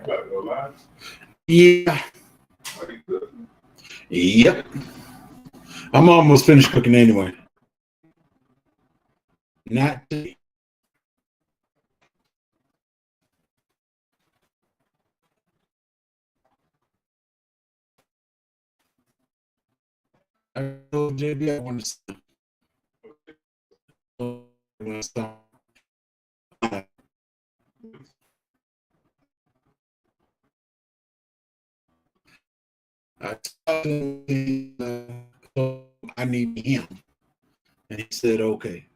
About to go live? Yeah. Are you good? Yep. I'm almost finished cooking anyway. Not today. I told JB I want to stop. I told him I need him, and he said okay.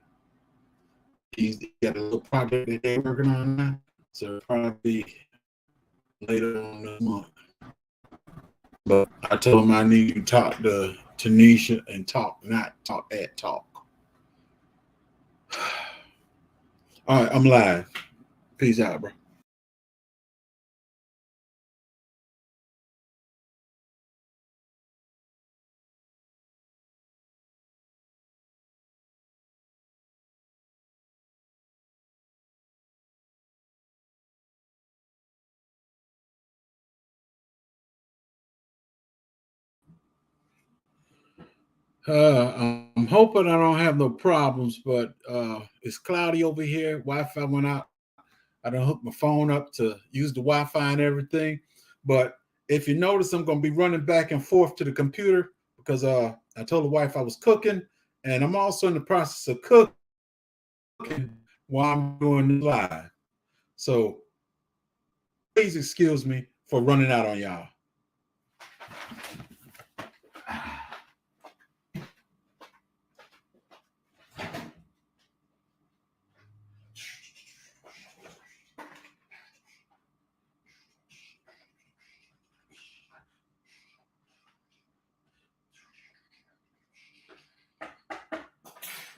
He's got a little project that they're working on now, so probably later on this month. But I told him I need to talk to Tanisha and talk, not talk at talk. All right, I'm live. Peace out, bro. I'm hoping I don't have no problems, but it's cloudy over here. Wi-Fi went out. I done hooked my phone up to use the Wi-Fi and everything. But if you notice, I'm gonna be running back and forth to the computer because I told the wife I was cooking, and I'm also in the process of cooking while I'm doing this live. So please excuse me for running out on y'all.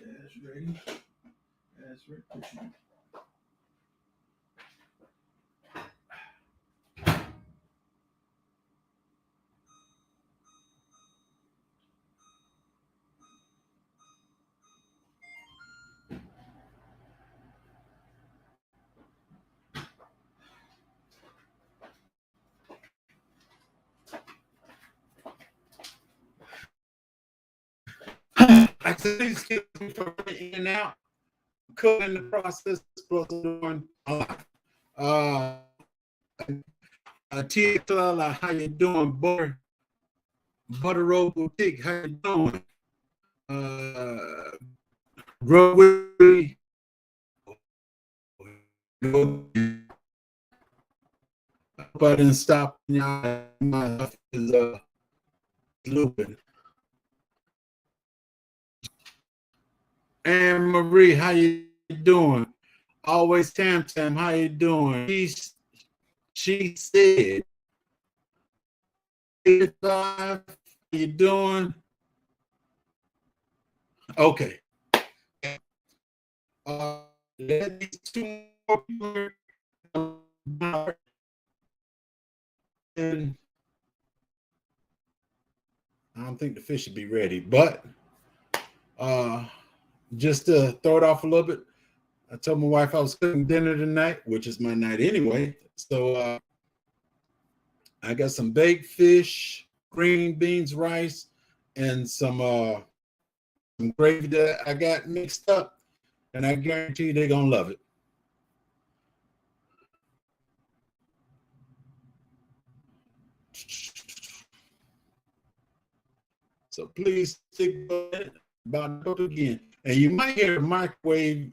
That's ready. That's ready. I said, excuse me for running in and out. Cooking the process plus doing uh Tia, how you doing? Butter Road Boutique, how you doing? Growy, hope I didn't stop y'all. My stuff is looping. Anne Marie, how you doing? Always Tam, how you doing? She said, 85, how you doing? Okay. Let these two more people, and I don't think the fish should be ready, but just to throw it off a little bit, I told my wife I was cooking dinner tonight, which is my night anyway. So I got some baked fish, green beans, rice, and some gravy that I got mixed up, and I guarantee you they're gonna love it. So please stick with it about to cook again. And you might hear a microwave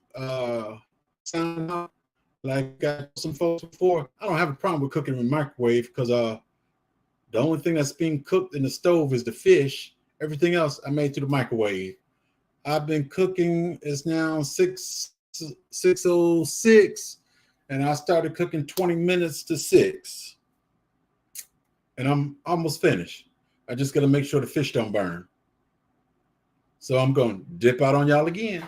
sound like I told some folks before. I don't have a problem with cooking in the microwave because the only thing that's being cooked in the stove is the fish. Everything else I made through the microwave. I've been cooking. It's now 6:06, and I started cooking 20 minutes to 6, and I'm almost finished. I just got to make sure the fish don't burn. So I'm going to dip out on y'all again.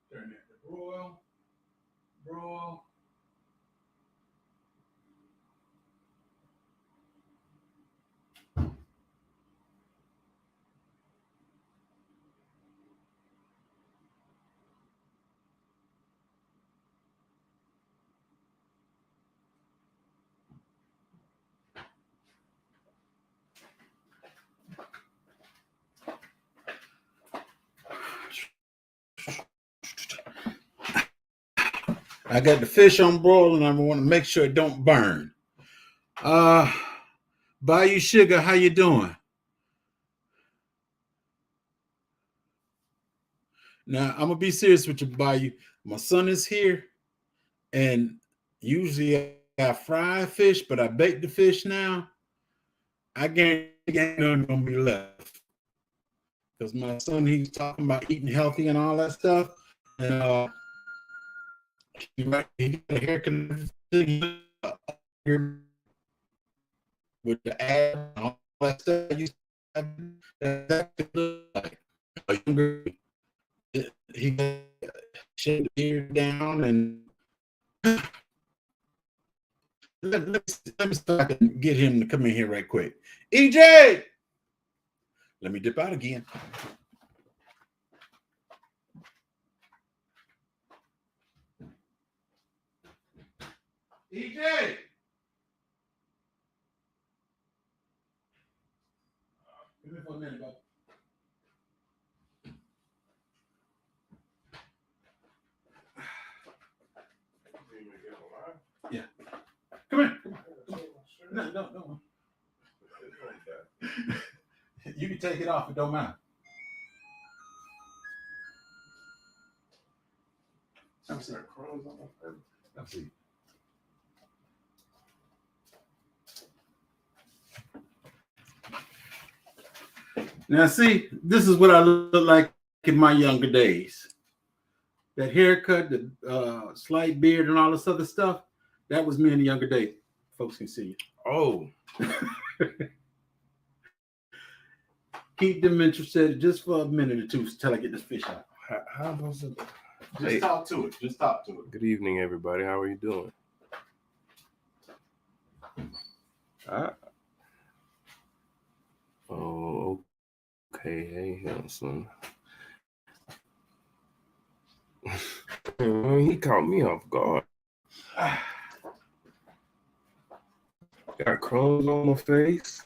Turn that to broil. I got the fish on broil, and I want to make sure it don't burn. Bayou Sugar, how you doing? Now I'm gonna be serious with you, Bayou. My son is here, and usually I fry fish, but I bake the fish now. I guarantee ain't nothing gonna be left because my son he's talking about eating healthy and all that stuff, and he got a haircut with the ad and all that stuff. That could look like a younger. He got shaved the beard down and let me see if I can get him to come in here right quick. EJ, let me dip out again. EJ. Give me for a minute, bro. Yeah. Come here. No. You can take it off. It don't matter. Let me see. Let me see. Now, see, this is what I look like in my younger days. That haircut, the slight beard, and all this other stuff, that was me in the younger days. Folks can see you. Oh. Keep them interested just for a minute or two until I get this fish out. How was it? Just talk to it. Just talk to it. Good evening, everybody. How are you doing? Oh, okay. Hey, Hanson. He caught me off guard. Got crumbs on my face.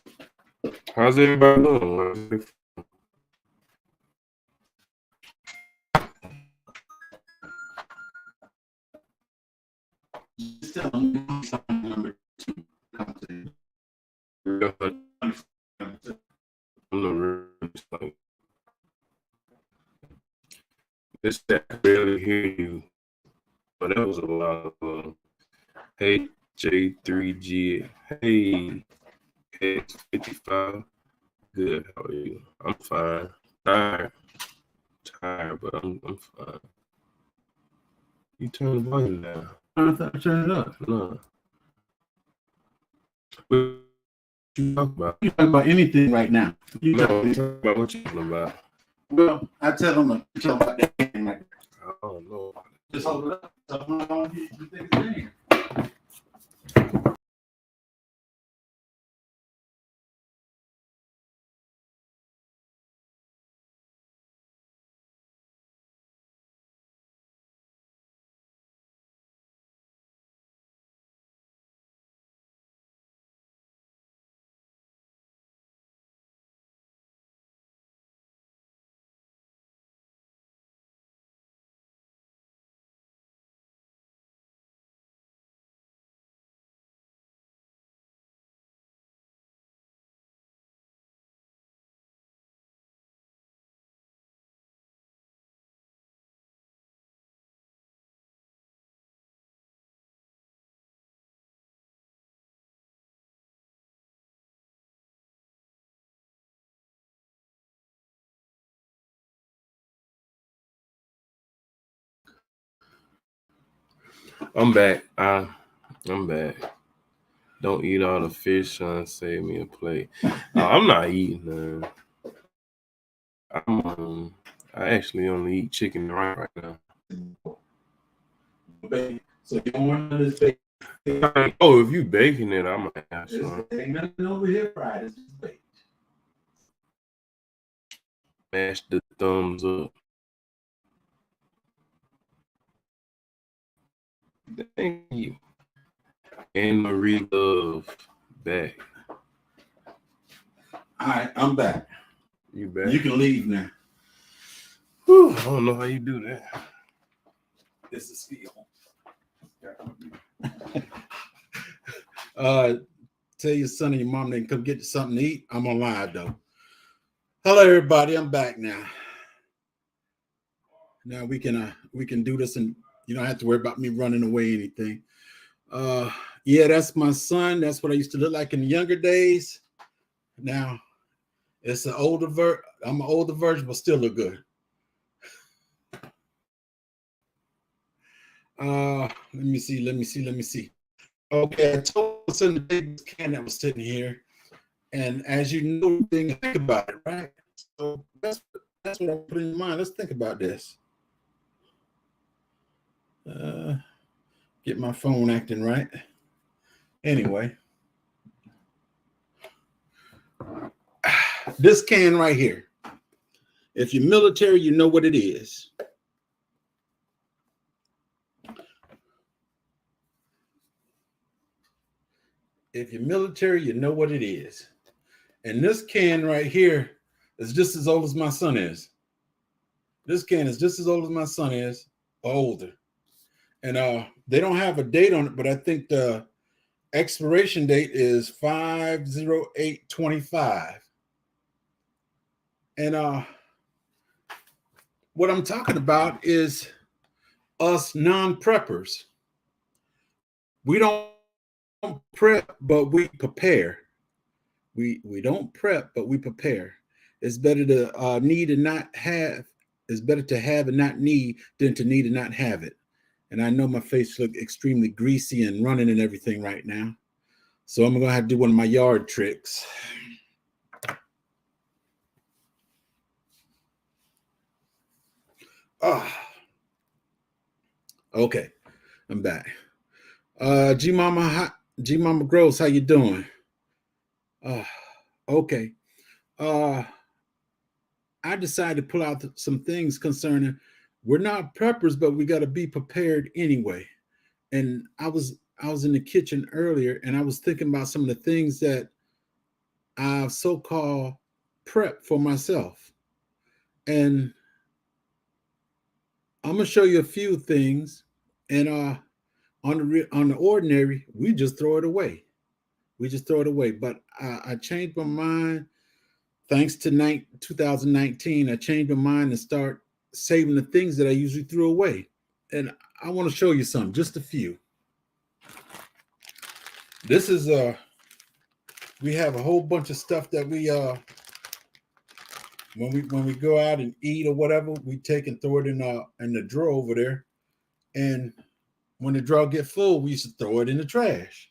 How's everybody doing? This I barely hear you, but that was a lot of hey J3G, hey X55, good. How are you? I'm fine. Tired, but I'm fine. You turn the volume down. I thought I turned it up. No. What you talk about? You talk about anything right now. You No, talk I'm talking about what you talking about. Well, I tell them to talk about that. Like, I don't know. just hold it up. So you think it's in here. I'm back. I'm back. Don't eat all the fish, son. Save me a plate. I'm not eating. I actually only eat chicken and rice right now. So you want this bacon? Oh, if you baking it, I'm gonna have some. Ain't nothing over here fried. It's just baked. Mash the thumbs up. Thank you. And Marie Love back. All right, I'm back. You back? You can leave now. Whew, I don't know how you do that. This is steel. Tell your son and your mom they can come get you something to eat. I'm on live though. Hello, everybody. I'm back now. Now we can do this, and you don't have to worry about me running away or anything. Yeah, that's my son. That's what I used to look like in the younger days. Now it's an older I'm an older version, but still look good. Let me see. Okay, I told what's in the big can that was sitting here. And as you know, think about it, right? So that's what I put in mind. Let's think about this. Get my phone acting right. Anyway, this can right here. If you're military, you know what it is. If you're military, you know what it is. And this can right here is just as old as my son is. This can is just as old as my son is, or older. And they don't have a date on it, but I think the expiration date is 5/08/25. And what I'm talking about is us non-preppers. We don't prep, but we prepare. We don't prep, but we prepare. It's better to need and not have. It's better to have and not need than to need and not have it. And I know my face looks extremely greasy and running and everything right now. So I'm going to have to do one of my yard tricks. Okay, I'm back. G Mama Gross, how you doing? Okay. I decided to pull out some things concerning we're not preppers, but we got to be prepared anyway. And I was in the kitchen earlier, and I was thinking about some of the things that I've so-called prep for myself. And I'm gonna show you a few things. And on the ordinary, we just throw it away. But I changed my mind. Thanks to 2019, I changed my mind and start saving the things that I usually threw away. And I want to show you some, just a few. This is we have a whole bunch of stuff that we when we go out and eat or whatever, we take and throw it in the drawer over there. And when the drawer get full, we used to throw it in the trash.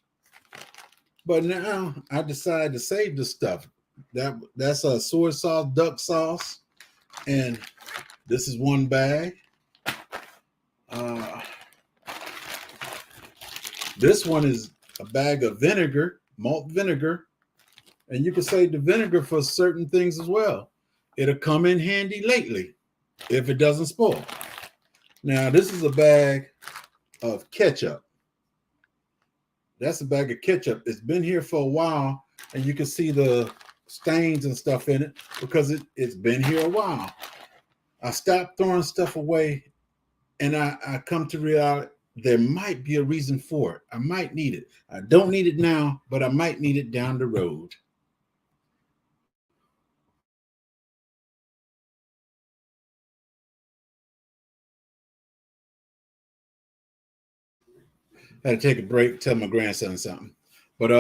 But now I decided to save the stuff. That's a soy sauce, duck sauce, and this is one bag. This one is a bag of vinegar, malt vinegar, and you can save the vinegar for certain things as well. It'll come in handy lately if it doesn't spoil. Now, this is a bag of ketchup. That's a bag of ketchup. It's been here for a while, and you can see the stains and stuff in it because it's been here a while. I stopped throwing stuff away, and I come to realize there might be a reason for it. I might need it. I don't need it now, but I might need it down the road. I had to take a break, tell my grandson something. But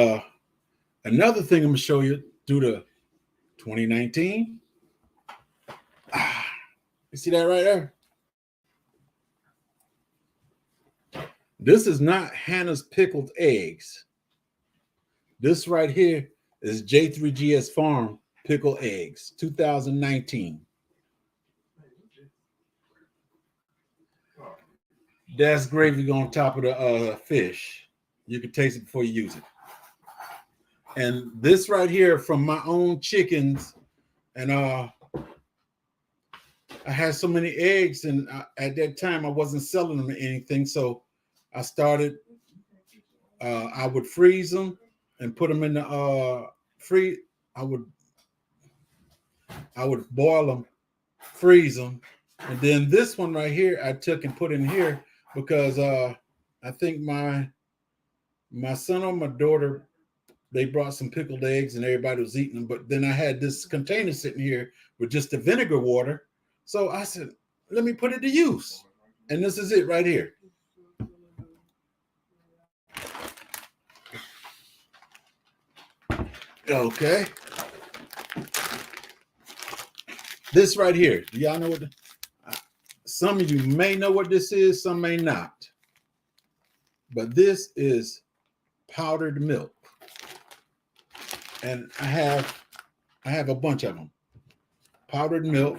another thing I'm gonna show you due to 2019. You see that right there? This is not Hannah's pickled eggs. This right here is J3GS Farm pickled eggs, 2019. That's gravy on top of the fish. You can taste it before you use it. And this right here from my own chickens. And I had so many eggs, and at that time I wasn't selling them or anything. So I started, I would freeze them and put them in the I would boil them, freeze them. And then this one right here, I took and put in here because I think my My son or my daughter, they brought some pickled eggs and everybody was eating them. But then I had this container sitting here with just the vinegar water. So I said, let me put it to use. And this is it right here. Okay. This right here. Do y'all know what? Some of you may know what this is, some may not. But this is powdered milk. And I have a bunch of them. Powdered milk.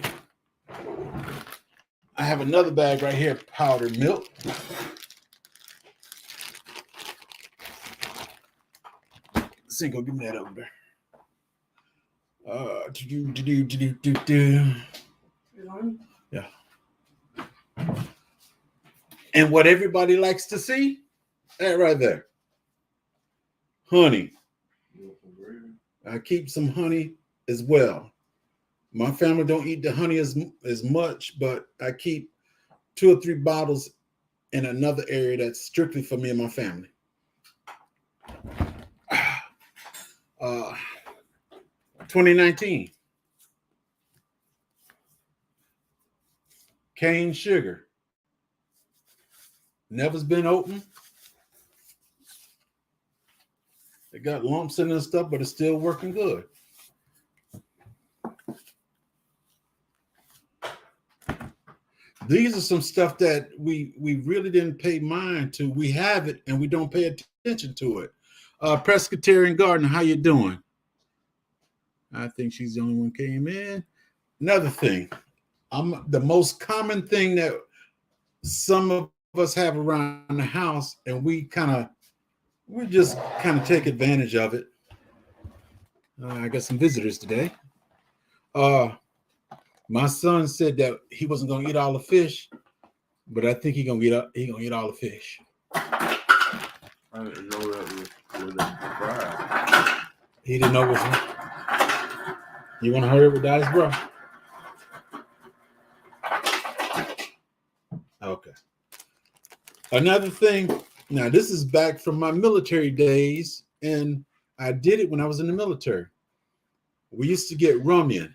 I have another bag right here, powdered milk. Cinco, give me that over there. Yeah. And what everybody likes to see, that right there. Honey. I keep some honey as well. My family don't eat the honey as much, but I keep 2 or 3 bottles in another area that's strictly for me and my family. 2019. Cane sugar. Never's been open. It got lumps in it and stuff, but it's still working good. These are some stuff that we really didn't pay mind to. We have it and we don't pay attention to it. Presbyterian Garden, how you doing? I think she's the only one came in. Another thing, the most common thing that some of us have around the house, and we just kind of take advantage of it. I got some visitors today. My son said that he wasn't going to eat all the fish, but I think he's going to eat all the fish. I didn't know that was fried. He didn't know what. You want to hurry up with Daddy's, bro? Okay. Another thing. Now, this is back from my military days, and I did it when I was in the military. We used to get Rumyan.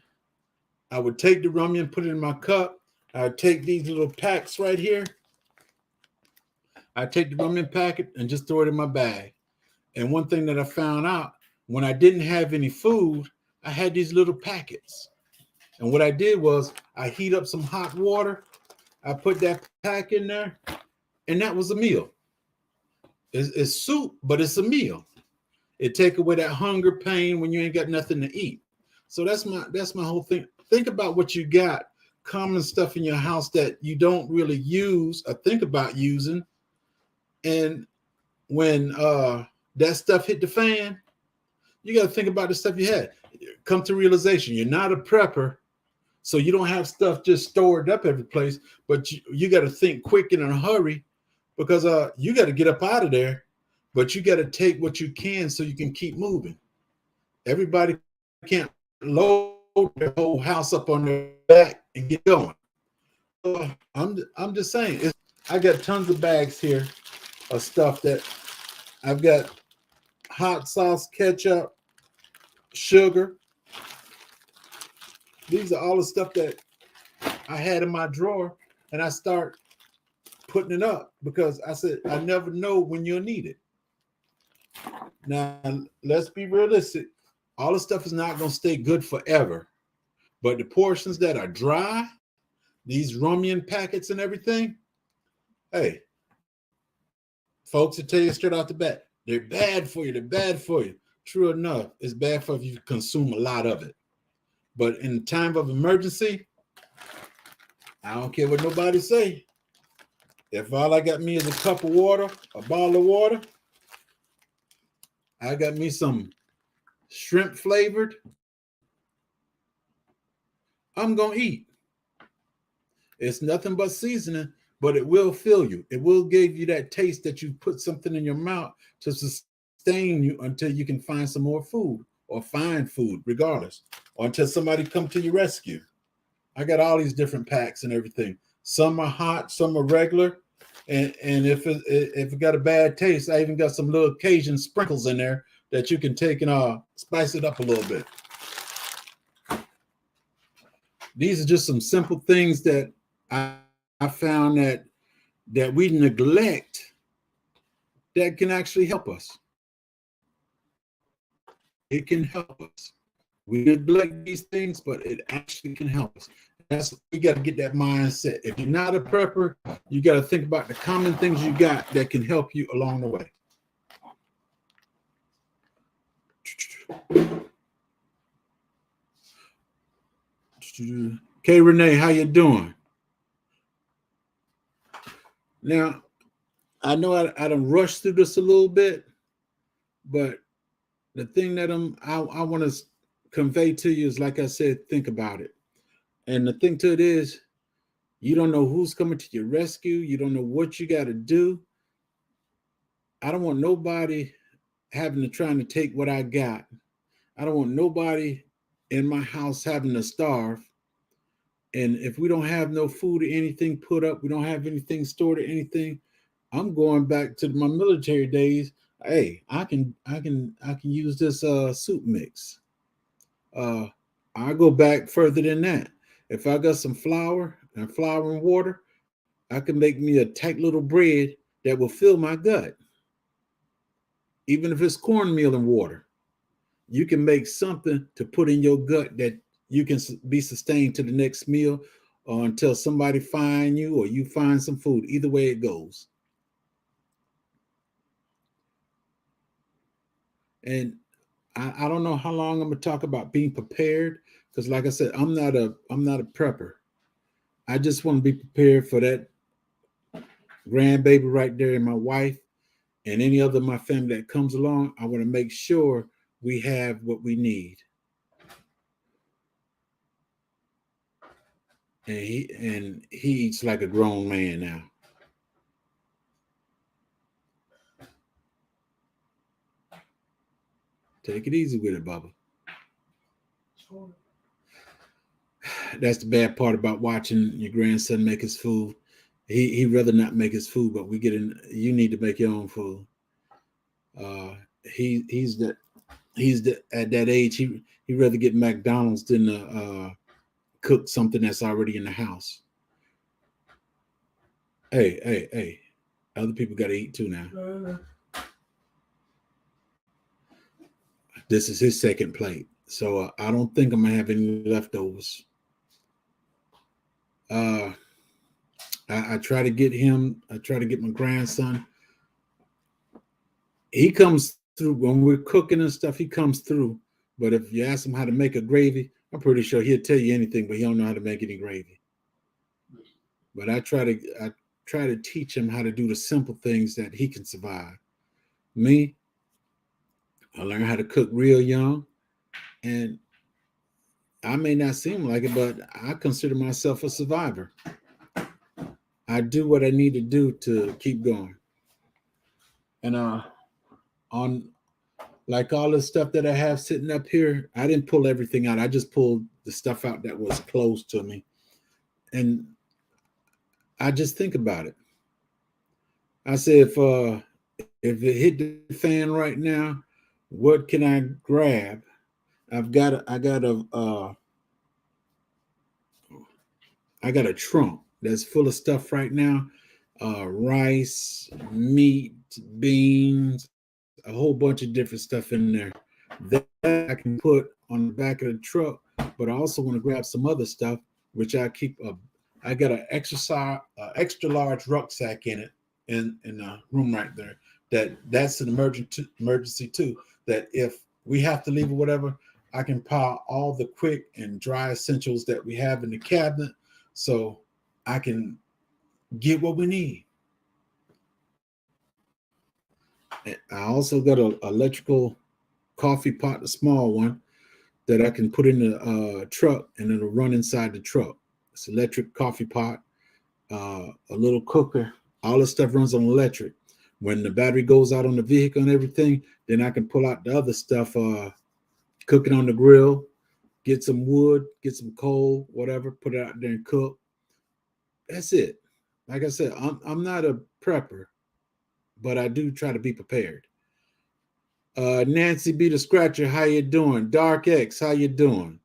I would take the Rumyan, put it in my cup. I'd take these little packs right here. I'd take the Rumyan packet and just throw it in my bag. And one thing that I found out, when I didn't have any food, I had these little packets. And what I did was I heat up some hot water. I put that pack in there, and that was a meal. It's soup, but it's a meal. It take away that hunger pain when you ain't got nothing to eat. So that's my whole thing. Think about what you got, common stuff in your house that you don't really use or think about using. And when that stuff hit the fan, you got to think about the stuff you had. Come to realization, you're not a prepper, so you don't have stuff just stored up every place, but you got to think quick and in a hurry, because you got to get up out of there, but you got to take what you can so you can keep moving. Everybody can't load their whole house up on their back and get going. I'm just saying, I got tons of bags here of stuff that I've got: hot sauce, ketchup, sugar. These are all the stuff that I had in my drawer, and I start putting it up because I said I never know when you'll need it. Now, let's be realistic. All the stuff is not going to stay good forever, but the portions that are dry, these Rumyan packets and everything, hey, folks will tell you straight off the bat, they're bad for you. They're bad for you. True enough, it's bad for you to consume a lot of it. But in time of emergency, I don't care what nobody say. If all I got me is a cup of water, a bottle of water, I got me some shrimp flavored, I'm going to eat. It's nothing but seasoning, but it will fill you. It will give you that taste that you put something in your mouth to sustain you until you can find some more food or find food regardless, or until somebody come to your rescue. I got all these different packs and everything. Some are hot, some are regular, And if it got a bad taste, I even got some little Cajun sprinkles in there that you can take and spice it up a little bit. These are just some simple things that I found that we neglect that can actually help us. It can help us. We neglect these things, but it actually can help us. We got to get that mindset. If you're not a prepper, you got to think about the common things you got that can help you along the way. Okay, Renee, how you doing? Now, I know I done rushed through this a little bit, but the thing that I want to convey to you is, like I said, think about it. And the thing to it is, you don't know who's coming to your rescue. You don't know what you got to do. I don't want nobody trying to take what I got. I don't want nobody in my house having to starve. And if we don't have no food or anything put up, we don't have anything stored or anything, I'm going back to my military days. Hey, I can use this soup mix. I go back further than that. If I got some flour and water, I can make me a tight little bread that will fill my gut. Even if it's cornmeal and water, you can make something to put in your gut that you can be sustained to the next meal or until somebody find you or you find some food. Either way it goes. And I don't know how long I'm gonna talk about being prepared, because like I said, I'm not a prepper. I just want to be prepared for that grandbaby right there and my wife and any other of my family that comes along. I want to make sure we have what we need. And he eats like a grown man now. Take it easy with it, Bubba. Sure. That's the bad part about watching your grandson make his food. He'd rather not make his food, but you need to make your own food. He's at that age, he'd rather get McDonald's than cook something that's already in the house. Hey. Other people got to eat too now. This is his second plate. So I don't think I'm going to have any leftovers. I try to get him. I try to get my grandson. He comes through when we're cooking and stuff. He comes through. But if you ask him how to make a gravy, I'm pretty sure he'll tell you anything, but he don't know how to make any gravy. But I try to teach him how to do the simple things that he can survive. Me, I learned how to cook real young, and I may not seem like it, but I consider myself a survivor. I do what I need to do to keep going. And on like all the stuff that I have sitting up here, I didn't pull everything out. I just pulled the stuff out that was close to me. And I just think about it. I say, if it hit the fan right now, what can I grab? I got a trunk that's full of stuff right now. Rice, meat, beans, a whole bunch of different stuff in there that I can put on the back of the truck. But I also want to grab some other stuff, which I keep I got an extra large rucksack in it in the room right there. That's an emergency too. That if we have to leave or whatever, I can pile all the quick and dry essentials that we have in the cabinet, so I can get what we need. I also got an electrical coffee pot, a small one, that I can put in the truck, and it'll run inside the truck. It's electric coffee pot, a little cooker. All this stuff runs on electric. When the battery goes out on the vehicle and everything, then I can pull out the other stuff, cook it on the grill, get some wood, get some coal, whatever, put it out there and cook. That's it. Like I said, I'm not a prepper, but I do try to be prepared. Nancy B the Scratcher, how you doing? Dark X, how you doing?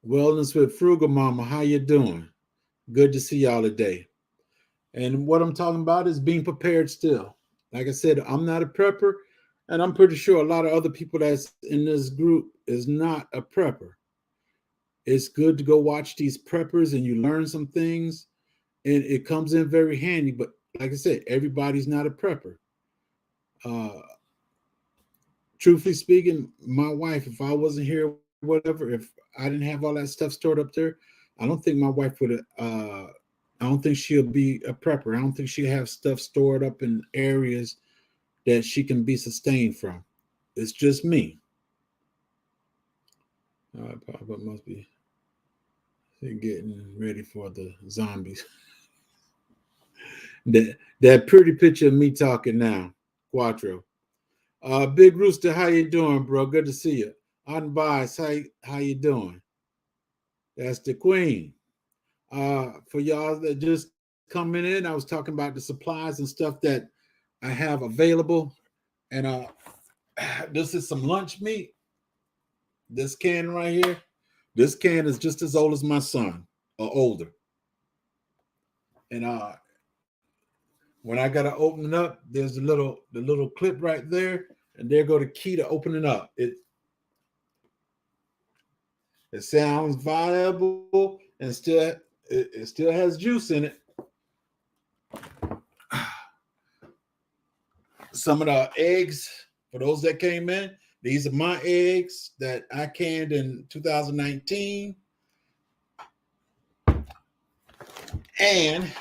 Wellness with Frugal Mama, how you doing? Good to see y'all today. And what I'm talking about is being prepared still. Like I said, I'm not a prepper, and I'm pretty sure a lot of other people that's in this group is not a prepper. It's good to go watch these preppers and you learn some things, and it comes in very handy. But like I said, everybody's not a prepper. Truthfully speaking, my wife, if I wasn't here, whatever, if I didn't have all that stuff stored up there, I don't think my wife would I don't think she'll be a prepper. I don't think she'll have stuff stored up in areas that she can be sustained from. It's just me. Papa must be getting ready for the zombies. that pretty picture of me talking now, Quattro. Big Rooster, how you doing, bro? Good to see you. Unbiased, how you doing? That's the queen. For y'all that just coming in, I was talking about the supplies and stuff that I have available. And this is some lunch meat. This can right here. This can is just as old as my son, or older. And when I gotta open it up, there's the little clip right there, and there go the key to open it up. It sounds viable and still it still has juice in it. Some of the eggs, for those that came in, these are my eggs that I canned in 2019. And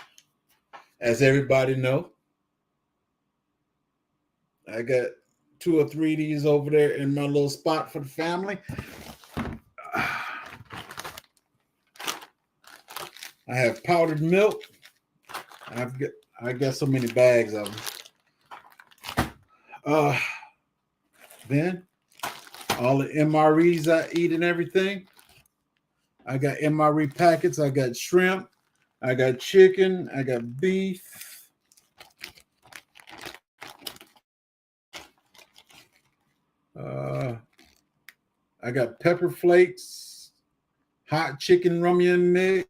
as everybody know, I got 2 or 3 of these over there in my little spot for the family. I have powdered milk. I got so many bags of them. Then all the MREs I eat and everything. I got MRE packets. I got shrimp. I got chicken. I got beef. I got pepper flakes, hot chicken rumyan mix.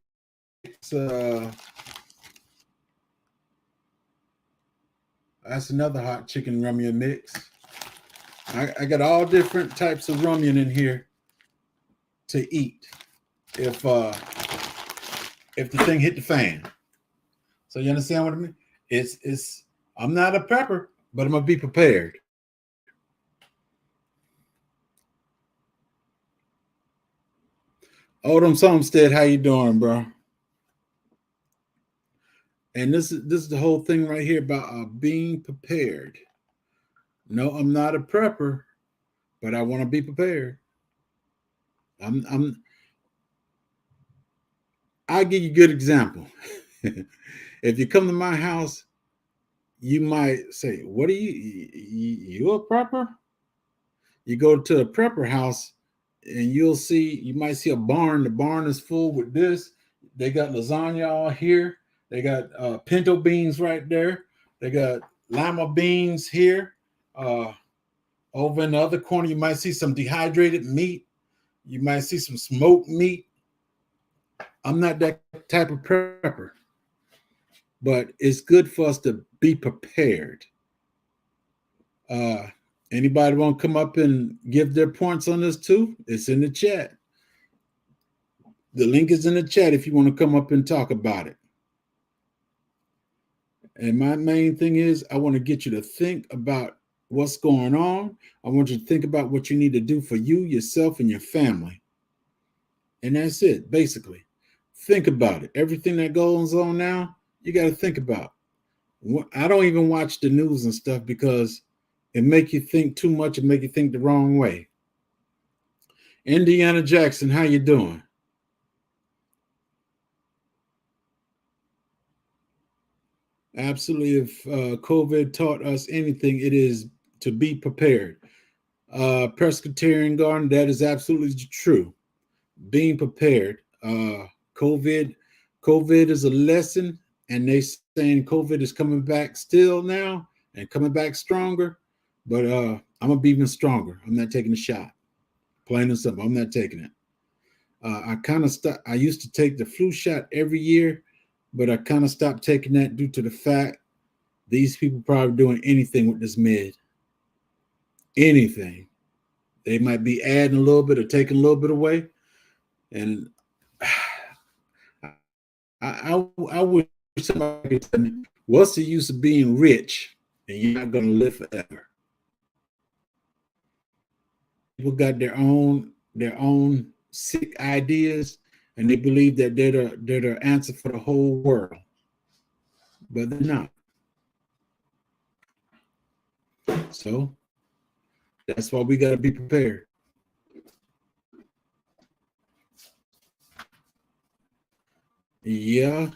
That's another hot chicken rumyan mix. I got all different types of rumyan in here to eat if the thing hit the fan. So you understand what I mean? It's I'm not a prepper, but I'm gonna be prepared. Odom Somstead, how you doing, bro? And this is the whole thing right here about being prepared. No, I'm not a prepper, but I want to be prepared. I'll give you a good example. If you come to my house, you might say, "What are you a prepper?" You go to a prepper house, and you might see a barn. The barn is full with this. They got lasagna all here. They got pinto beans right there. They got lima beans here. Over in the other corner, you might see some dehydrated meat. You might see some smoked meat. I'm not that type of prepper, but it's good for us to be prepared. Anybody want to come up and give their points on this too? It's in the chat. The link is in the chat if you want to come up and talk about it. And my main thing is I want to get you to think about what's going on. I want you to think about what you need to do for you, yourself, and your family. And that's it, basically. Think about it. Everything that goes on now, you got to think about. I don't even watch the news and stuff because it make you think too much and make you think the wrong way. Indiana Jackson, how you doing? Absolutely. If COVID taught us anything, it is to be prepared. Presbyterian Garden, that is absolutely true. Being prepared. COVID COVID is a lesson, and they saying COVID is coming back still now and coming back stronger. But I'm gonna be even stronger. I'm not taking a shot. Plain and simple. I'm not taking it. I kind of stopped. I used to take the flu shot every year, but I kind of stopped taking that due to the fact these people probably doing anything with this med. Anything. They might be adding a little bit or taking a little bit away. And I wish somebody could tell me what's the use of being rich and you're not going to live forever. People got their own sick ideas, and they believe that they're the answer for the whole world, but they're not. So that's why we got to be prepared. Yeah,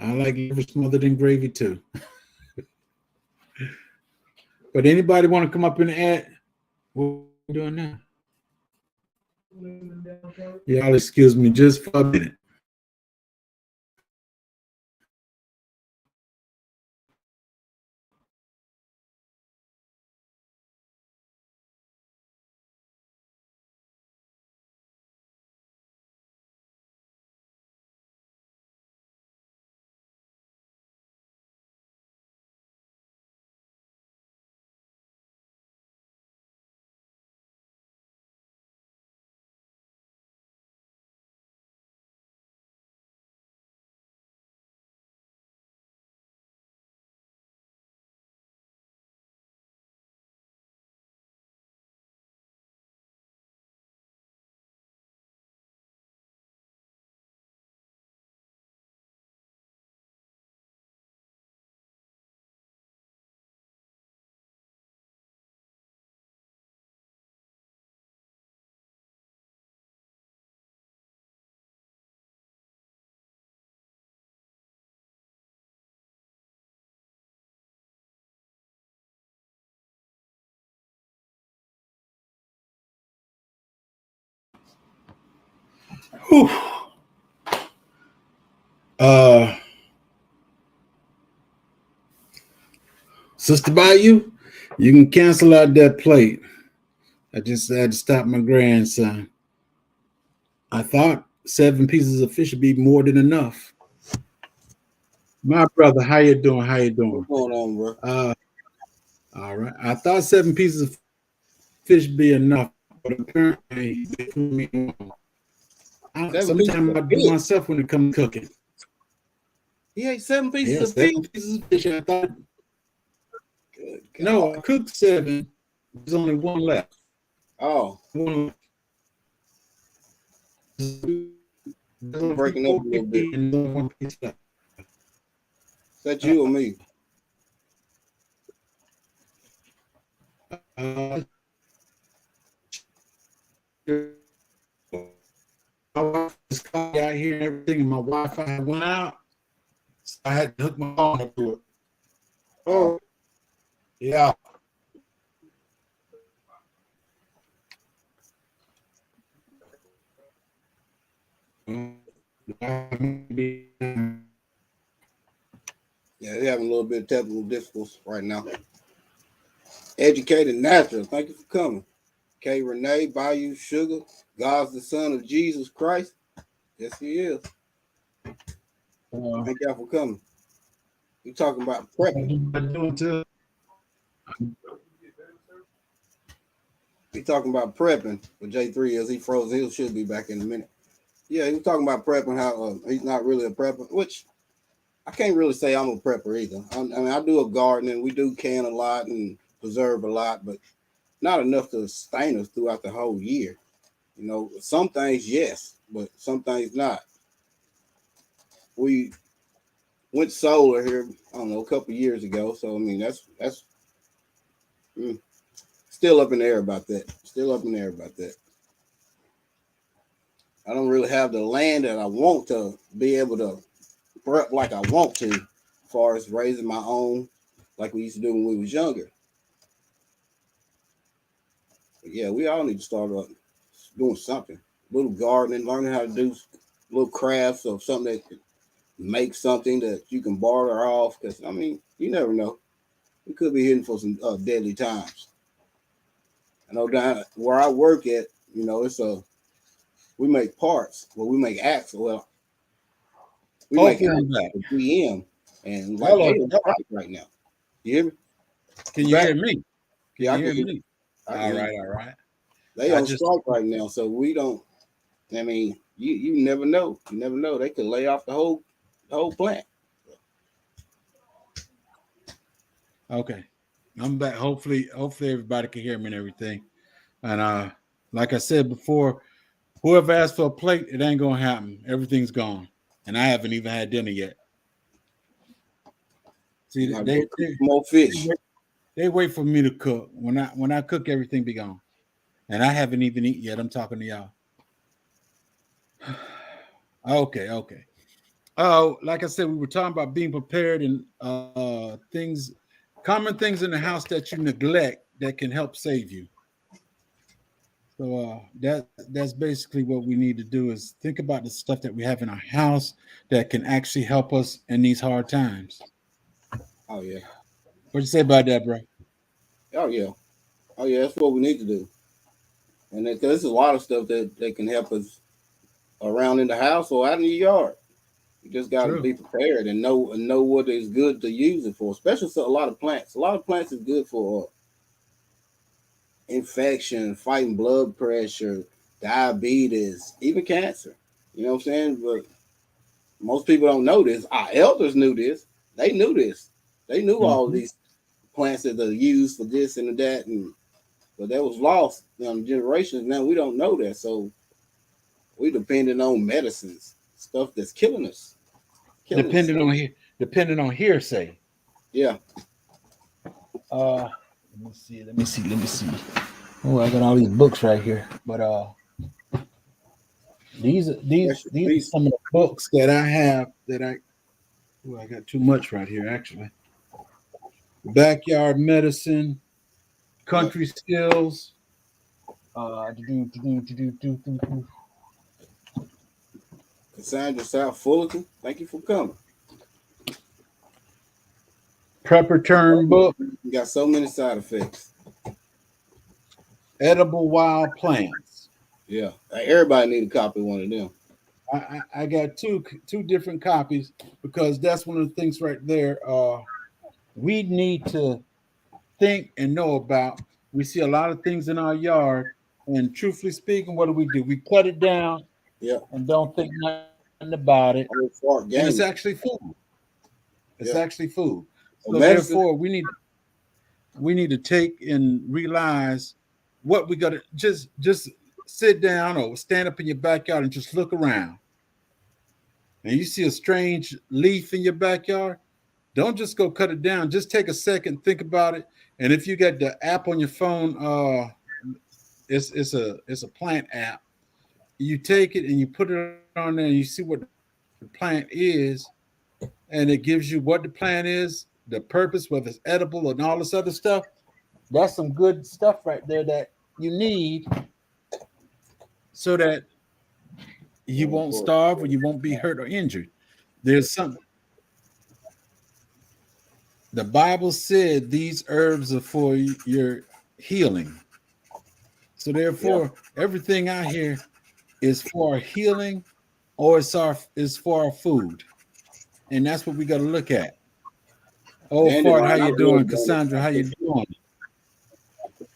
I like liver smothered in gravy too. But anybody want to come up and add? What are we doing now? Y'all excuse me just for a minute. Whew. Sister Bayou, you can cancel out that plate. I just had to stop my grandson. I thought 7 pieces of fish would be more than enough. My brother, how you doing? How you doing? What's going on, bro? All right. I thought 7 pieces of fish would be enough, but apparently they put me wrong. Sometimes I do myself when it comes to cooking. He ate 7 pieces of 7 fish. pieces of fish. I thought. No, I cooked 7. There's only 1 left. Oh, One breaking up a little bit. and only 1 piece left. Is that you or me? My wife is calling out here and everything, and my Wi-Fi went out. So I had to hook my phone up to it. Oh, yeah. Yeah, they're having a little bit of technical difficulties right now. Educated Natural, thank you for coming. K. Renee, Bayou Sugar, God's the Son of Jesus Christ. Yes, he is. Thank y'all for coming. We talking about prepping. We talking about prepping for J3 as he froze. He should be back in a minute. Yeah, he was talking about prepping, how he's not really a prepper, which I can't really say I'm a prepper either. I mean, I do a gardening. We do can a lot and preserve a lot, but not enough to sustain us throughout the whole year. You know, some things, yes, but some things not. We went solar here, I don't know, a couple years ago. So, I mean, that's still up in the air about that. Still up in the air about that. I don't really have the land that I want to be able to prep like I want to, as far as raising my own, like we used to do when we was younger. But yeah, we all need to start doing something. A little gardening, learning how to do little crafts or something that could make something that you can barter off. Because I mean, you never know. We could be hitting for some deadly times. I know down where I work at, it's we make parts. Well, we make axle. Well, we make Hopefully I'm back. a GM, and like Hello. they on strike right now. You hear me? Can you Back. hear me? Yeah, I Can you can hear hear me? I can All hear right, you. all right. They I on just- strike right now, so we don't. I mean, you never know. You never know. They could lay off the whole plant. Okay. I'm back. Hopefully everybody can hear me and everything. And like I said before, whoever asked for a plate, it ain't gonna happen. Everything's gone. And I haven't even had dinner yet. See, Might they go cook some more fish. they wait for me to cook. When I cook, everything be gone. And I haven't even eaten yet. I'm talking to y'all. Okay. Oh, like I said, we were talking about being prepared and common things in the house that you neglect that can help save you. So that's basically what we need to do is think about the stuff that we have in our house that can actually help us in these hard times. Oh yeah. What you say about that, bro? Oh yeah. That's what we need to do. And there's a lot of stuff that can help us around in the house or out in the yard. You just got to True. be prepared and know what is good to use it for. Especially a lot of plants. A lot of plants is good for infection, fighting blood pressure, diabetes, even cancer. You know what I'm saying? But most people don't know this. Our elders knew this. They knew this. They knew all these plants that are used for this and that, but that was lost generations. Now we don't know that, so we depending on medicines, stuff that's killing us. Depending on hearsay. Yeah. Let me see. Oh, I got all these books right here. But these are some of the books that I have I got too much right here actually. Backyard medicine, country skills. Cassandra South Fullerton, thank you for coming. Prepper term book. You got so many side effects. Edible wild plants. Yeah, everybody need a copy of one of them. I got two different copies because that's one of the things right there. We need to think and know about. We see a lot of things in our yard, and truthfully speaking, what do? We cut it down, and don't think nothing about it. And it's actually food. It's actually food. So therefore, we need to take and realize what we got to just sit down or stand up in your backyard and just look around. And you see a strange leaf in your backyard, don't just go cut it down. Just take a second, think about it. And if you got the app on your phone, it's a plant app. You take it and you put it on there and you see what the plant is, and it gives you what the plant is, the purpose, whether it's edible and all this other stuff. That's some good stuff right there that you need so that you won't starve or you won't be hurt or injured. There's something. The Bible said these herbs are for your healing. So therefore, everything out here is for our healing or is for our food. And that's what we got to look at. Oh, Ford, how you doing? Cassandra, how you doing?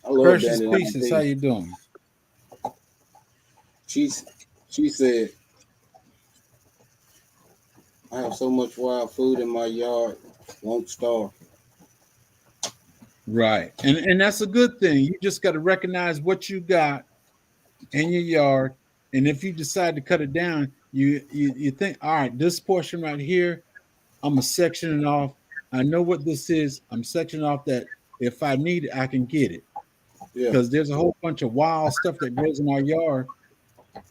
Precious Pieces, how you doing? She said, I have so much wild food in my yard, won't starve. Right. And that's a good thing. You just got to recognize what you got in your yard. And if you decide to cut it down, you think, all right, this portion right here, I'm going to section it off. I know what this is. I'm sectioning off that if I need it, I can get it. Because there's a whole bunch of wild stuff that grows in our yard,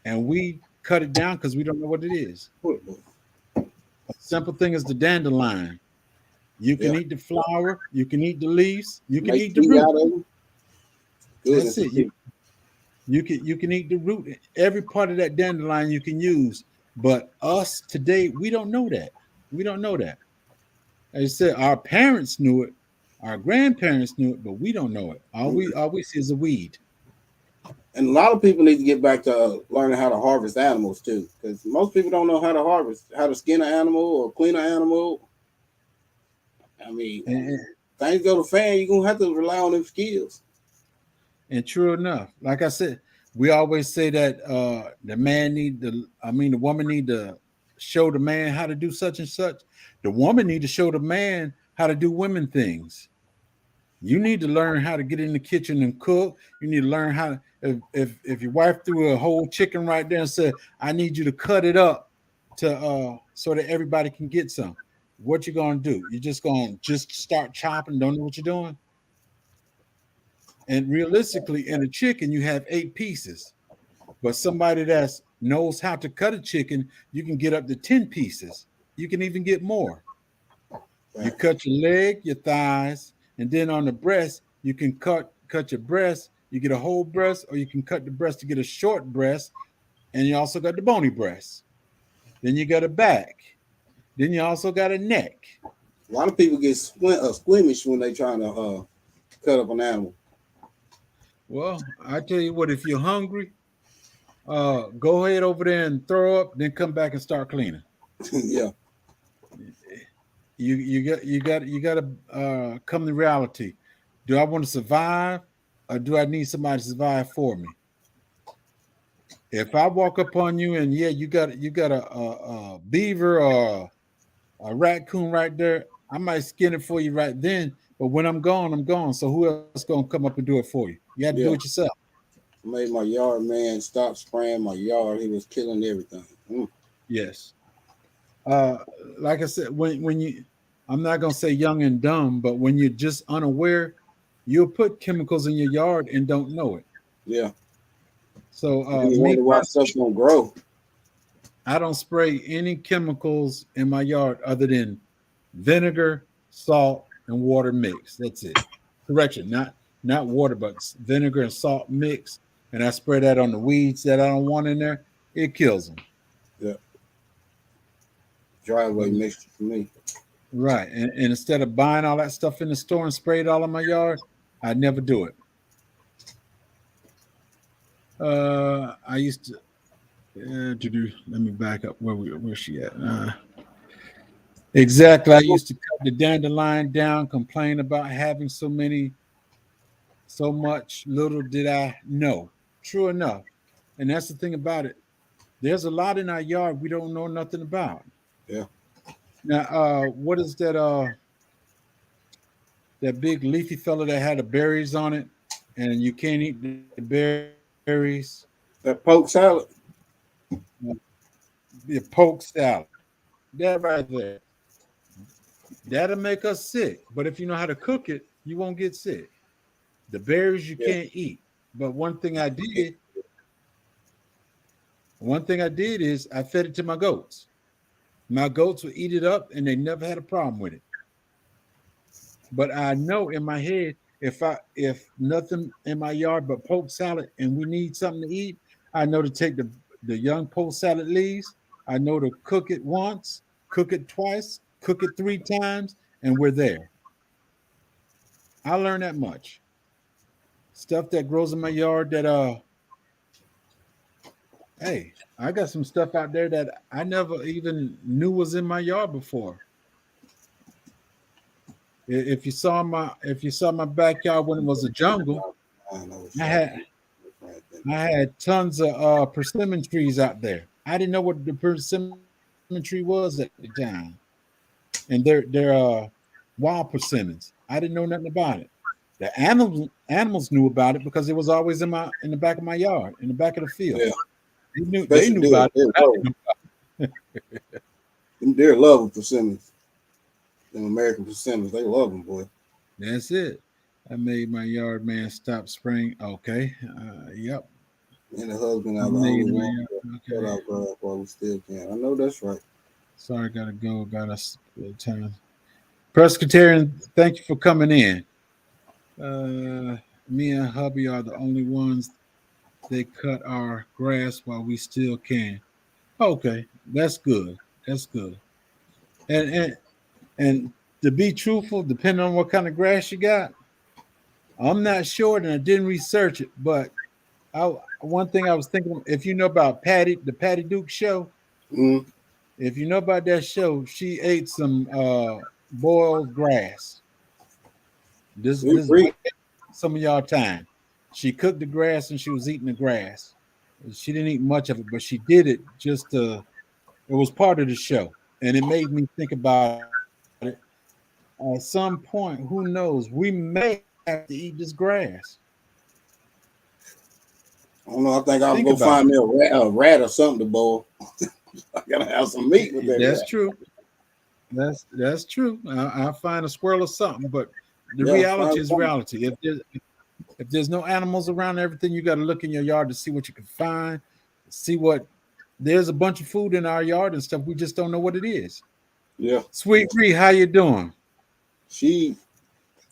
and we cut it down because we don't know what it is. A simple thing is the dandelion. You can eat the flower, you can eat the leaves, you can eat the root. That's it. You can eat the root. Every part of that dandelion you can use. But us today, we don't know that. We don't know that. As I said, our parents knew it, our grandparents knew it, but we don't know it. All we see is a weed. And a lot of people need to get back to learning how to harvest animals too, because most people don't know how to harvest, how to skin an animal or clean an animal. I mean, And, things go to fan, you're gonna have to rely on them skills. and true enough, like I said, we always say that the woman need to show the man how to do such and such. The woman need to show the man how to do women things. You need to learn how to get in the kitchen and cook. You need to learn how to, if your wife threw a whole chicken right there and said, I need you to cut it up to so that everybody can get some. What you gonna do? You're just gonna just start chopping, don't know what you're doing. And realistically, in a chicken, you have 8 pieces. But somebody that knows how to cut a chicken, you can get up to 10 pieces. You can even get more. You cut your leg, your thighs, and then on the breast, you can cut your breast. You get a whole breast, or you can cut the breast to get a short breast, and you also got the bony breast. Then you got a back. Then you also got a neck. A lot of people get squeamish when they trying to cut up an animal. Well, I tell you what, if you're hungry, go ahead over there and throw up, then come back and start cleaning. Yeah. You got to come to reality. Do I want to survive, or do I need somebody to survive for me? If I walk up on you and you got a beaver or a raccoon right there, I might skin it for you right then. But when I'm gone, I'm gone. So who else gonna come up and do it for you? You have to do it yourself. I made my yard man stop spraying my yard. He was killing everything. Yes. Like I said, when you, I'm not gonna say young and dumb, but when you're just unaware, you'll put chemicals in your yard and don't know it. Yeah. So you wonder why stuff won't grow. I don't spray any chemicals in my yard other than vinegar, salt, and water mix. That's it. Correction, not water, but vinegar and salt mix. And I spray that on the weeds that I don't want in there. It kills them. Yeah. Driveway mixture for me. Right. And instead of buying all that stuff in the store and spray it all in my yard, I never do it. I used to do. Let me back up. Where's she at? Exactly. I used to cut the dandelion down, complain about having so much. Little did I know. True enough. And that's the thing about it. There's a lot in our yard we don't know nothing about. Yeah. Now, what is that? That big leafy fella that had the berries on it, and you can't eat the berries. That poke salad. The poke salad. That right there. That'll make us sick. But if you know how to cook it, you won't get sick. The berries you can't eat. But one thing I did is I fed it to my goats. My goats would eat it up, and they never had a problem with it. But I know in my head, if nothing in my yard but poke salad, and we need something to eat, I know to take the young poke salad leaves. I know to cook it once, cook it twice, cook it 3 times, and we're there. I learned that much. Stuff that grows in my yard that hey, I got some stuff out there that I never even knew was in my yard before. If you saw my backyard when it was a jungle, I had tons of persimmon trees out there. I didn't know what the persimmon tree was at the time, and they're wild persimmons. I didn't know nothing about it. The animals knew about it because it was always in the back of my yard, in the back of the field. Yeah. They knew about it. They're loving persimmons. Them American persimmons, they love them, boy. That's it. I made my yard man stop spraying. Okay. Yep. And the husband out the while we still can. I know that's right. Sorry, gotta go. Got us time. Presbyterian, thank you for coming in. Me and hubby are the only ones that cut our grass while we still can. Okay, That's good. That's good. And to be truthful, depending on what kind of grass you got, I'm not sure, and I didn't research it. But one thing I was thinking, if you know about the Patty Duke show, Mm. if you know about that show, she ate some boiled grass. This Free. some of y'all time. She cooked the grass and she was eating the grass. She didn't eat much of it, but she did it just to. It was part of the show, and it made me think about it. At some point, who knows? We may have to eat this grass. I don't know. I think I'm Think gonna about find me a rat or something to boil. I gotta have some meat with that. That's rat. true. That's true. I'll find a squirrel or something, but the Yeah, reality find is something. reality. If there's no animals around everything, you got to look in your yard to see what you can find. See what there's a bunch of food in our yard and stuff. We just don't know what it is. Yeah, Sweet Ree, how you doing? she.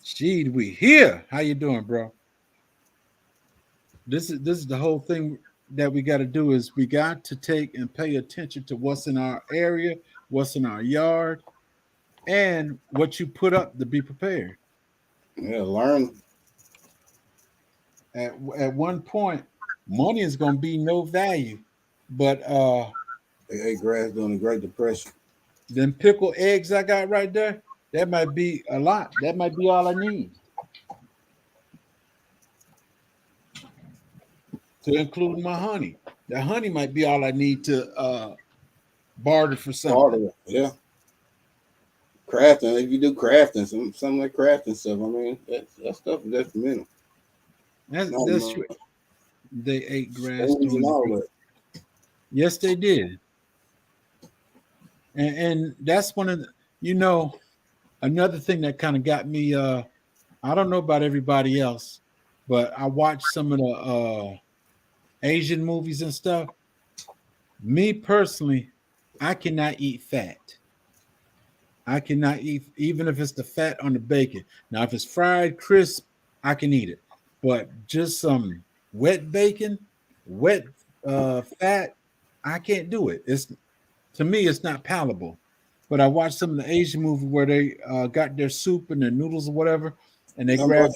Gee, we here. How you doing, bro? This is the whole thing that we got to do is we got to take and pay attention to what's in our area, what's in our yard, and what you put up to be prepared. Yeah, learn. At one point, money is going to be no value, but They ate grass during the Great Depression. them pickled eggs I got right there, that might be a lot. That might be all I need to include my honey. The honey might be all I need to barter for something. Part of it. Yeah. Crafting. If you do crafting, some like crafting stuff. I mean, that stuff is detrimental. That's true. They ate grass Spoons during and all the. that. Yes, they did. And that's one of the, another thing that kind of got me. I don't know about everybody else, but I watched some of the Asian movies and stuff. Me personally, I cannot eat fat. I cannot eat, even if it's the fat on the bacon. Now, if it's fried crisp, I can eat it. But just some wet bacon, wet fat, I can't do it. To me, it's not palatable. But I watched some of the Asian movie where they got their soup and their noodles or whatever, and they grab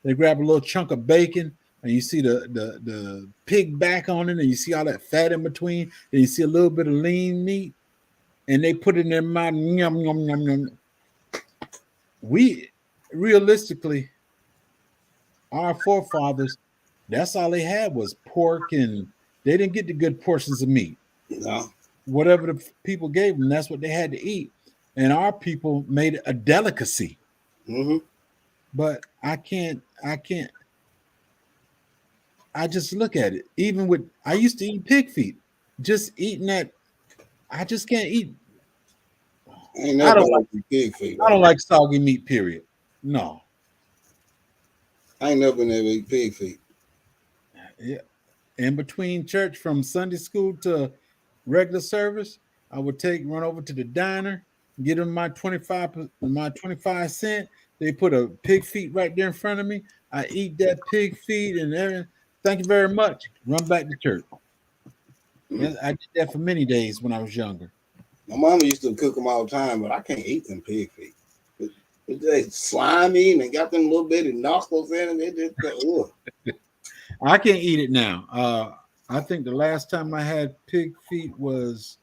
a little chunk of bacon, and you see the pig back on it, and you see all that fat in between, and you see a little bit of lean meat, and they put it in their mouth. Yum, yum, yum, yum. We realistically, our forefathers, that's all they had was pork, and they didn't get the good portions of meat. No. Whatever the people gave them, that's what they had to eat. And our people made it a delicacy. Mm-hmm. But I can't. I just look at it. Even with, I used to eat pig feet. Just eating that, I just can't eat. I don't like pig feet. I don't like soggy meat, period. No. I ain't never been able to eat pig feet. Yeah. In between church from Sunday school to regular service, I would run over to the diner, get them my 25 cent. They put a pig feet right there in front of me. I eat that pig feet and everything. Thank you very much. Run back to church. I did that for many days when I was younger. My mama used to cook them all the time, but I can't eat them pig feet. They slimy and they got them little bitty knuckles in and they just I can't eat it now. I think the last time I had pig feet was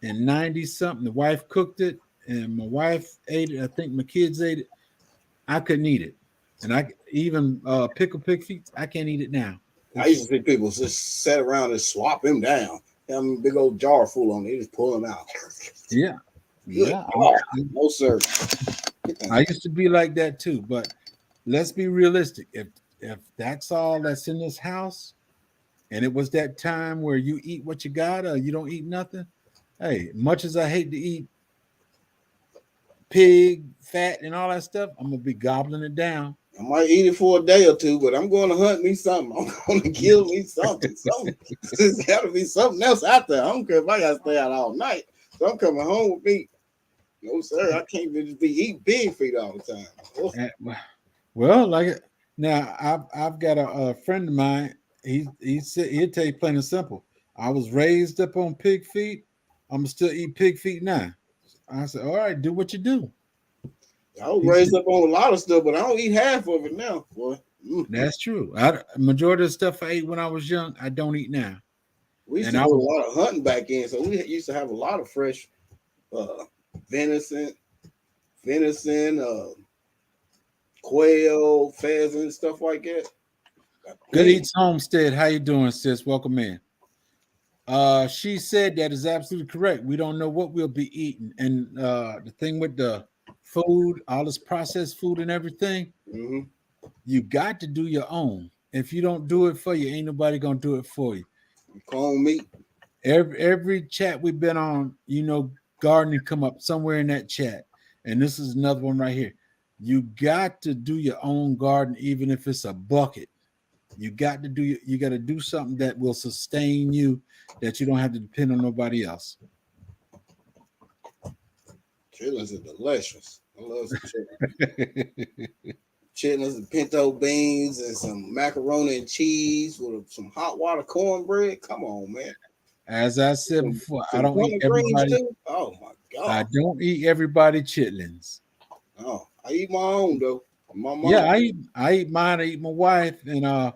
in 90 something. The wife cooked it and my wife ate it. I think my kids ate it. I couldn't eat it. And I even pickle pig feet, I can't eat it now. I used to see people just sit around and swap them down. Have them big old jar full on. They just pull them out. Yeah. Yeah. No, sir. I used to be like that too, but let's be realistic. If that's all that's in this house, and it was that time where you eat what you got or you don't eat nothing, hey, much as I hate to eat pig fat and all that stuff, I'm gonna be gobbling it down. I might eat it for a day or two, but I'm going to hunt me something. I'm going to kill me something. There's got to be something else out there. I don't care if I got to stay out all night. So I'm coming home with me. No, sir, I can't just be eating pig feet all the time. Well, now I've got a friend of mine. He'll tell you plain and simple. I was raised up on pig feet. I'm still eat pig feet now. I said, all right, do what you do. I was He raised said, up on a lot of stuff, but I don't eat half of it now, boy. that's true. Majority of the stuff I ate when I was young, I don't eat now. We used And to I do a was lot of hunting back in, so we used to have a lot of fresh venison, quail, pheasant, stuff like that. Good Eats Homestead. How you doing, sis? Welcome in. She said that is absolutely correct. We don't know what we'll be eating. And the thing with the food, all this processed food and everything, Mm-hmm. you got to do your own. If you don't do it for you, ain't nobody gonna do it for you. Clone meat. Every chat we've been on, gardening come up somewhere in that chat. And this is another one right here. You got to do your own garden, even if it's a bucket. You got to do something that will sustain you, that you don't have to depend on nobody else. Chitlins are delicious. I love some chitlins. Chitlins and pinto beans and some macaroni and cheese with some hot water cornbread. Come on, man. As I said before, I don't eat greens everybody. too. Oh my god. I don't eat everybody chitlins. Oh, I eat my own though. My mom. Yeah, I eat mine. I eat my wife, and I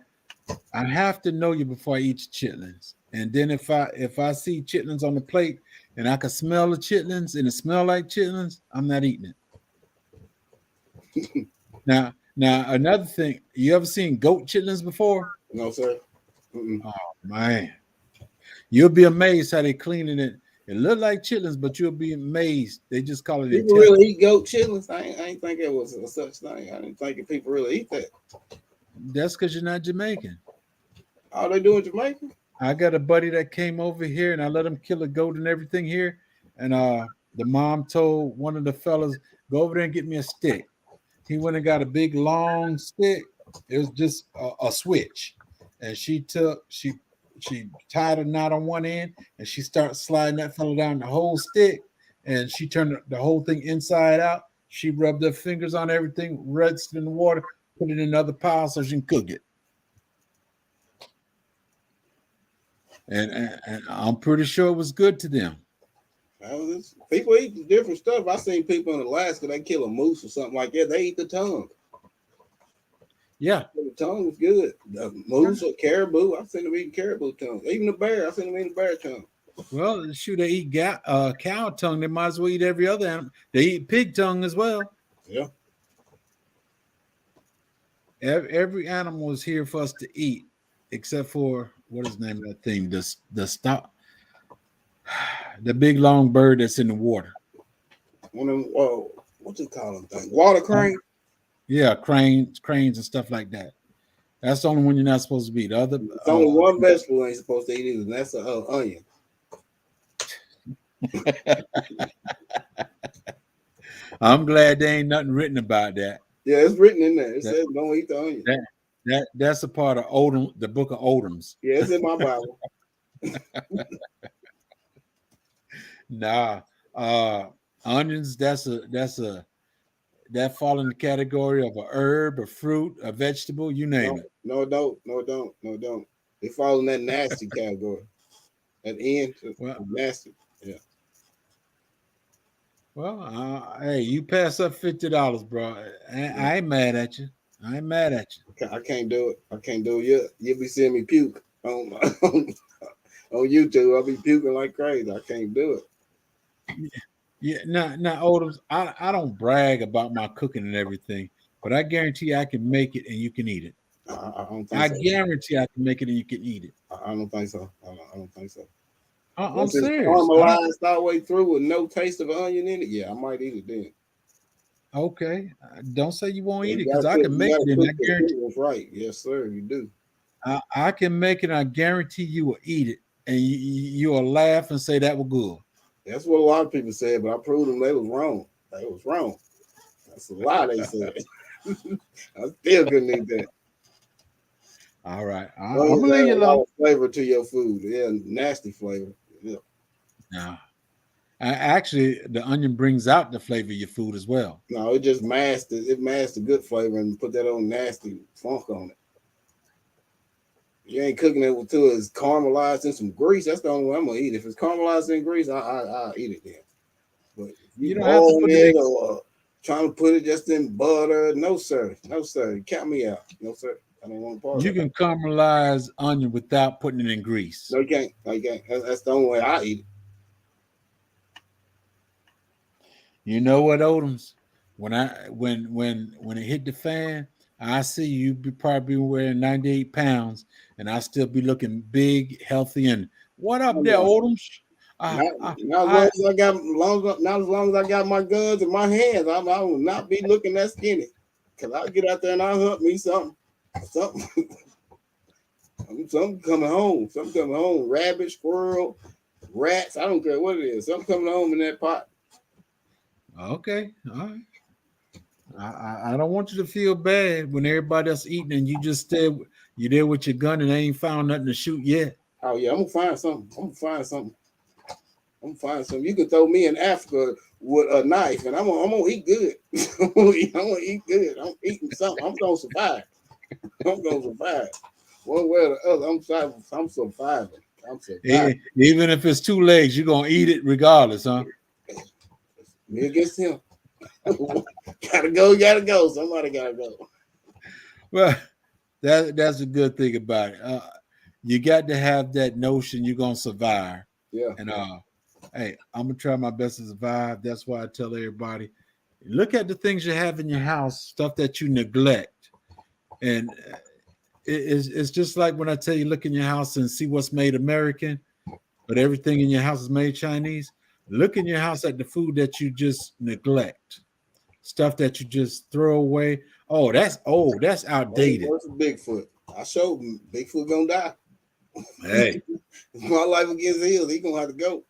have to know you before I eat your chitlins. And then if I see chitlins on the plate and I can smell the chitlins and it smell like chitlins, I'm not eating it. Now another thing, you ever seen goat chitlins before? No, sir. Oh man, you'll be amazed how they cleaning it. It look like chitlins, but you'll be amazed. They just call it. People really eat goat chitlins? I ain't think it was a such thing. I didn't think people really eat that. That's because you're not Jamaican. All they do in Jamaica? I got a buddy that came over here, and I let him kill a goat and everything here. And the mom told one of the fellas, "Go over there and get me a stick." He went and got a big long stick. It was just a switch, and she tied a knot on one end, and she started sliding that fella down the whole stick, and she turned the whole thing inside out. She rubbed her fingers on everything, rinsed it in the water, put it in another pile so she can cook it. And I'm pretty sure it was good to them. People eat different stuff. I seen people in Alaska, they kill a moose or something like that. They eat the tongue. Yeah. The tongue is good. The moose or caribou, I've seen them eating caribou tongue. Even the bear, I've seen them eating bear tongue. Well, shoot, they eat cow tongue. They might as well eat every other animal. They eat pig tongue as well. Yeah. Every animal is here for us to eat, except for, what is the name of that thing? The big long bird that's in the water. One of them, what you call them thing? Water crane? Yeah, cranes and stuff like that. That's the only one you're not supposed to eat. The other, it's only one vegetable you ain't supposed to eat either, and that's an onion. I'm glad there ain't nothing written about that. Yeah, it's written in there. It says don't eat the onion. That's a part of Odom, the book of Odoms. Yeah, it's in my Bible. Nah, onions. That fall in the category of a herb, a fruit, a vegetable. You name it. No, don't. It falls in that nasty category. At the end, nasty. Yeah. Well, hey, you pass up $50, bro. I ain't mad at you. I can't do it. You'll be seeing me puke on YouTube. I'll be puking like crazy. I can't do it. Yeah. Now, Odoms, I don't brag about my cooking and everything, but I guarantee I can make it and you can eat it. I guarantee I can make it and you can eat it. I don't think so. I don't think so. I'm serious. Caramelized all the way through with no taste of onion in it. Yeah, I might eat it then. Okay, don't say you won't eat it because I can make it, and I guarantee that's right. Yes, sir, you do. I can make it. And I guarantee you will eat it, and you will laugh and say that was good. That's what a lot of people said, but I proved them they was wrong. They was wrong. That's a lie they said. I still couldn't eat that. All right, I'm gonna leave you alone. Flavor to your food, yeah, nasty flavor. Yeah. No. Actually, the onion brings out the flavor of your food as well. No, it just masks the good flavor and put that old nasty funk on it. You ain't cooking it until it's caramelized in some grease. That's the only way I'm gonna eat it. If it's caramelized in grease, I'll eat it then. But if You you don't have to boiling put it it. or trying to put it just in butter, no sir, no sir. Count me out, no sir. I don't want part of You it. can caramelize onion without putting it in grease. No, you can't. No, you can't. That's the only way I eat it. You know what, Odoms? When it hit the fan, I see you be probably wearing 98 pounds, and I still be looking big, healthy, and what up there, Odoms? Not as long as I got not as long as I got my guns in my hands, I will not be looking that skinny. Cause I'll get out there and I'll hunt me something. Something coming home. Something coming home. Rabbit, squirrel, rats. I don't care what it is. Something coming home in that pot. Okay, all right. I don't want you to feel bad when everybody else eating and you just you there with your gun and they ain't found nothing to shoot yet. Oh yeah, I'm gonna find something. You can throw me in Africa with a knife, and I'm gonna eat good. I'm gonna eat good. I'm eating something. I'm gonna survive. One way or the other. I'm surviving. Even if it's 2 legs, you're gonna eat it regardless, huh? Me against him. Gotta go. Somebody gotta go. Well, that's a good thing about it. You got to have that notion you're gonna survive. Yeah. And hey, I'm gonna try my best to survive. That's why I tell everybody, look at the things you have in your house, stuff that you neglect. And it's just like when I tell you, look in your house and see what's made American, but everything in your house is made Chinese. Look in your house at the food that you just neglect, stuff that you just throw away. Oh, that's old. That's outdated. What's Bigfoot? I showed him Bigfoot gonna die. Hey, my life against his, he gonna have to go.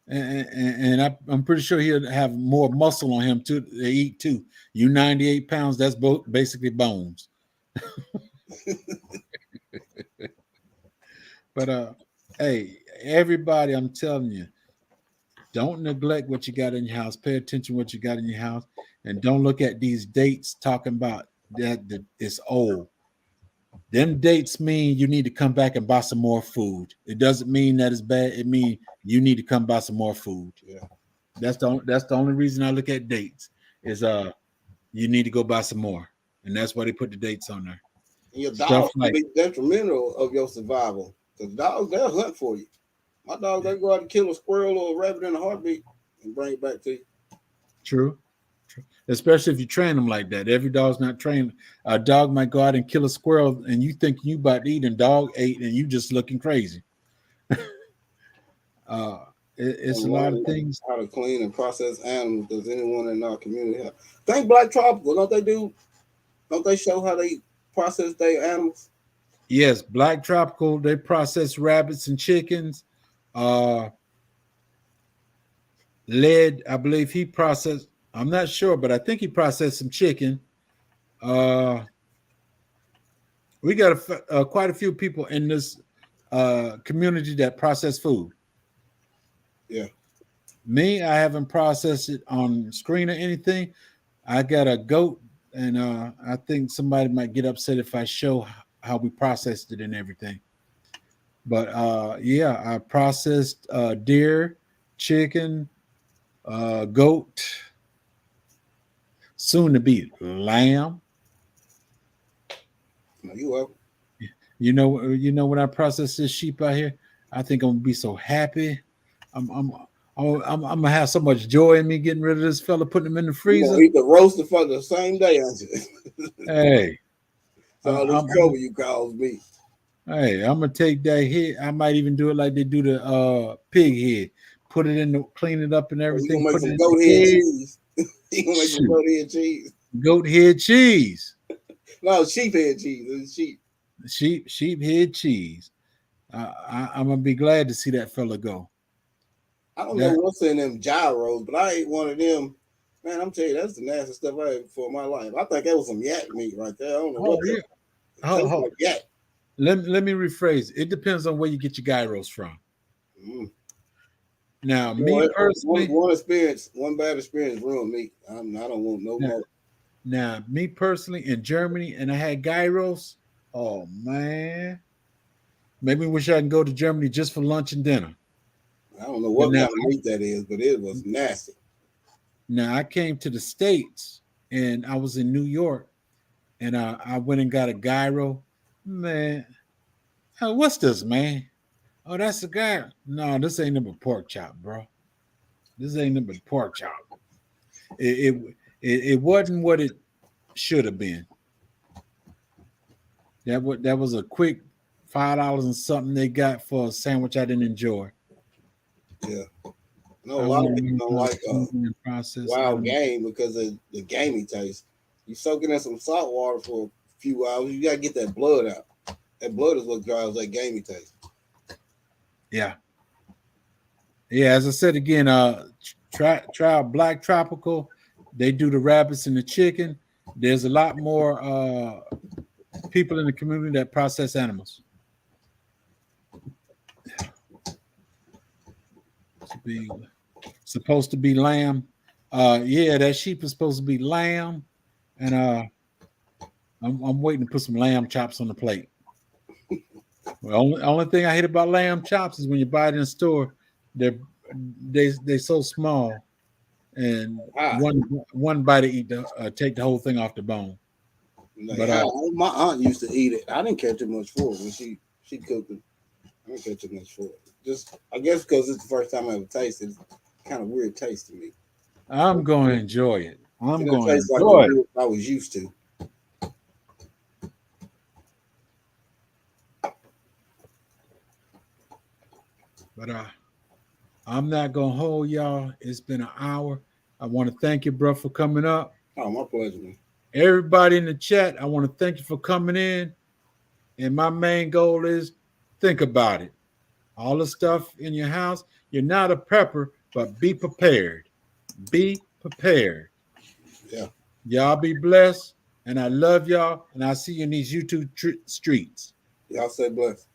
And I'm pretty sure he'll have more muscle on him too. They eat too. You 98 pounds. That's basically bones. But hey, everybody, I'm telling you, don't neglect what you got in your house. Pay attention to what you got in your house, and don't look at these dates talking about that it's old. Them dates mean you need to come back and buy some more food. It doesn't mean that it's bad. It means you need to come buy some more food. Yeah, that's the only reason I look at dates is you need to go buy some more, and that's why they put the dates on there. And your dogs can be detrimental of your survival because dogs they'll hunt for you. My dogs they go out and kill a squirrel or a rabbit in a heartbeat and bring it back to you. True. Especially if you train them like that. Every dog's not trained. A dog might go out and kill a squirrel, and you think you about to eat, and dog ate, and you just looking crazy. It's a lot of things. How to clean and process animals. Does anyone in our community have? Think Black Tropical, don't they do? Don't they show how they process their animals? Yes, Black Tropical. They process rabbits and chickens. Led, I believe he processed. I'm not sure, but I think he processed some chicken. We got quite a few people in this community that process food. Yeah. Me, I haven't processed it on screen or anything. I got a goat, and I think somebody might get upset if I show how we processed it and everything. But yeah, I processed deer, chicken, goat, soon to be lamb. You welcome. You know when I process this sheep out here, I think I'm gonna be so happy. I'm gonna have so much joy in me getting rid of this fella, putting him in the freezer. Eat the roaster for the same day, aren't you? Hey, all this trouble you cause me. Hey, I'm gonna take that head. I might even do it like they do the pig head. Put it in the, clean it up and everything. You gonna make some goat head cheese. You gonna make some goat head cheese. Goat head cheese. No, sheep head cheese. It's sheep. Sheep head cheese. I'm gonna be glad to see that fella go. I don't know what's in them gyros, but I ate one of them. Man, I'm telling you, that's the nasty stuff I ate for my life. I think that was some yak meat right there. I don't know what like yak. Let me rephrase. It depends on where you get your gyros from. Mm. Now, me personally, one bad experience ruined me. I don't want no more. Now, me personally, in Germany, and I had gyros. Oh man, Make me wish I can go to Germany just for lunch and dinner. I don't know what Now- kind of meat that is, but it was nasty. Now I came to the States and I was in New York, and I went and got a gyro. Man, oh, what's this, man? Oh, that's a gyro. No, this ain't nothing but pork chop, bro. This ain't nothing but pork chop. It wasn't what it should have been. That was a quick $5 and something they got for a sandwich I didn't enjoy. Yeah. No, a lot of people don't like process wild game because of the gamey taste. You soaking in some salt water for a few hours, you gotta get that blood out. That blood is what drives that gamey taste. Yeah. Yeah, as I said again, try Black Tropical. They do the rabbits and the chicken. There's a lot more people in the community that process animals. Supposed to be lamb. Yeah, that sheep is supposed to be lamb, and I'm waiting to put some lamb chops on the plate. Well, only thing I hate about lamb chops is when you buy it in the store, they're so small, and one bite to eat take the whole thing off the bone. Like, But my aunt used to eat it. I didn't care too much for it when she cooked it. I didn't care too much for it. Just I guess because it's the first time I ever tasted it. Kind of weird taste to me. I'm going to enjoy it. I'm going to taste like enjoy it. the I was used to. But I'm not going to hold y'all. It's been an hour. I want to thank you, bro, for coming up. Oh, my pleasure, man. Everybody in the chat, I want to thank you for coming in. And my main goal is think about it. All the stuff in your house, you're not a prepper, but be prepared. Be prepared. Yeah. Y'all be blessed. And I love y'all. And I'll see you in these YouTube streets. Y'all stay blessed.